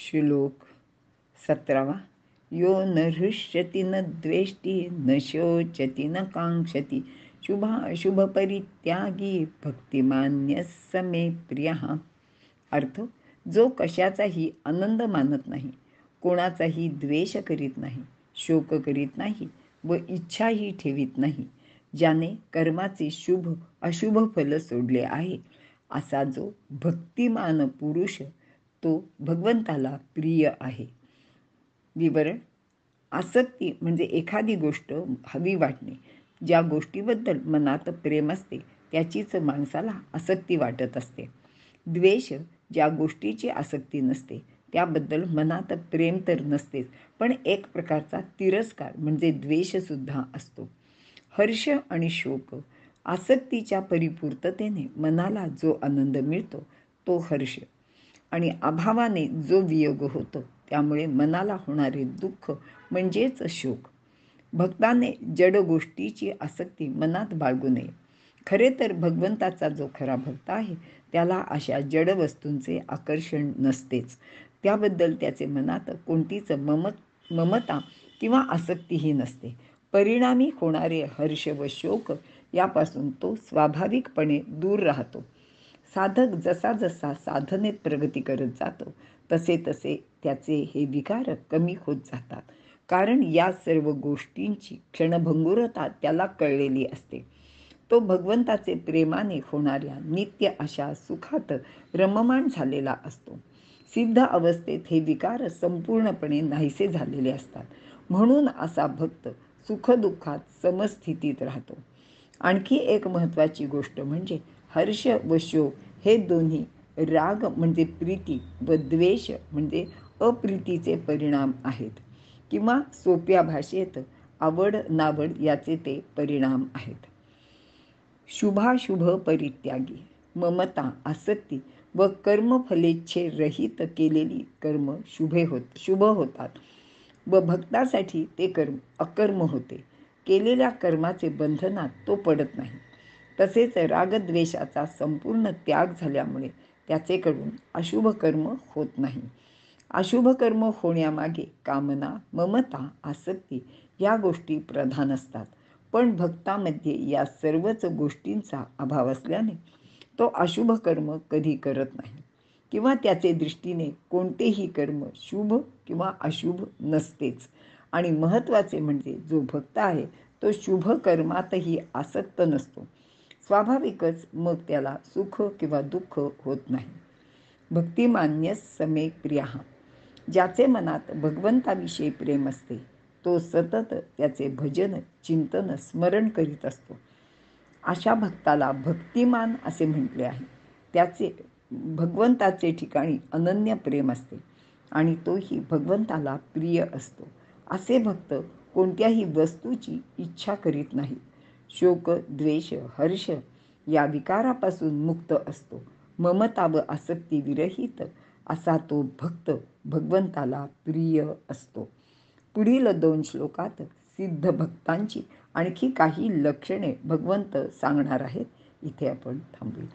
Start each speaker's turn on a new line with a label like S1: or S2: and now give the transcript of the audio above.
S1: श्लोक 17. यो न हृष्यति न द्वेष्टि न शोचति न कांक्षति शुभपरित्यागी भक्तिमान्य समे प्रियः. अर्थ, जो कशाचाही आनंद मानत नाही, कोणाचाही द्वेष करीत नाही, शोक करीत नाही व इच्छाही ठेवीत नाही, ज्याने कर्माचे शुभ अशुभ फल सोडले आहे, असा जो भक्तिमान पुरुष तो भगवंताला प्रिय आहे. विवरण. आसक्ती म्हणजे एखादी गोष्ट हवी वाटणे. ज्या गोष्टीबद्दल मनात प्रेम असते त्याचीच माणसाला आसक्ती वाटत असते. द्वेष, ज्या गोष्टीची आसक्ती नसते त्याबद्दल मनात प्रेम तर नसतेच, पण एक प्रकारचा तिरस्कार म्हणजे द्वेषसुद्धा असतो. हर्ष आणि शोक, आसक्तीच्या परिपूर्ततेने मनाला जो आनंद मिळतो तो हर्ष, आणि अभावाने जो वियोग होतो त्यामुळे मनाला होणारे दुःख म्हणजेच शोक. भक्ताने जड गोष्टीची आसक्ती मनात बाळगू नये. खरे तर भगवंताचा जो खरा भक्त आहे त्याला अशा जड वस्तूंचे आकर्षण नसतेच. त्याबद्दल त्याचे मनात कोणतीच ममता किंवा आसक्तीही नसते. परिणामी होणारे हर्ष व शोक यापासून तो स्वाभाविकपणे दूर राहतो. साधक जसा जसा साधनेत प्रगती करत जातो तसे तसे त्याचे हे विकार कमी होत जातात, कारण या सर्व गोष्टींची क्षणभंगुरता त्याला कळलेली असते. तो भगवंताचे प्रेमाने होणाऱ्या नित्य अशा सुखात रममाण झालेला असतो. सिद्ध अवस्थेत हे विकार संपूर्णपणे नाहीसे झालेले असतात. म्हणून असा भक्त सुखदुःखात समस्थितीत राहतो. आणखी एक महत्त्वाची गोष्ट म्हणजे हर्ष व शोक हे दोन्ही राग म्हणजे प्रीती व द्वेष म्हणजे अप्रीतीचे परिणाम आहेत, किंवा सोप्या भाषेत आवड नावड याचे ते परिणाम आहेत. शुभाशुभ परित्यागी, ममता, आसक्ती व कर्मफलेच्छे रहित केलेली कर्म शुभ होतात व भक्तासाठी ते कर्म अकर्म होते. केलेल्या कर्माचे बंधनात तो पडत नाही. तसेच रागद्वेषाचा संपूर्ण त्याग झाल्यामुळे त्याचेकडून अशुभ कर्म होत नाही. अशुभ कर्म होण्यामागे कामना, ममता, आसक्ती या गोष्टी प्रधान असतात. पण भक्तामध्ये या सर्वच गोष्टींचा अभाव असल्याने तो अशुभ कर्म कधी करत नाही, किंवा त्याचे दृष्टीने कोणतेही कर्म शुभ किंवा अशुभ नसतेच. आणि महत्त्वाचे म्हणजे जो भक्त आहे तो शुभ कर्मातही आसक्त नसतो. स्वाभाविकच मग त्याला सुख किंवा दुःख होत नाही. भक्तिमान्य समे प्रियः, ज्याचे मनात भगवंताविषयी प्रेम असते तो सतत त्याचे भजन, चिंतन, स्मरण करीत असतो. अशा भक्ताला भक्तिमान असे म्हटले आहे. त्याचे भगवंताचे ठिकाणी अनन्य प्रेम असते आणि तोही भगवंताला प्रिय असतो. असे भक्त कोणत्याही वस्तूची इच्छा करीत नाही. शोक, द्वेष, हर्ष या विकारापासून मुक्त असतो. ममता व आसक्ती विरहित असा तो भक्त भगवंताला प्रिय असतो. पुढील 2 श्लोकात सिद्ध भक्तांची आणखी काही लक्षणे भगवंत सांगणार आहेत. इथे आपण थांबूया.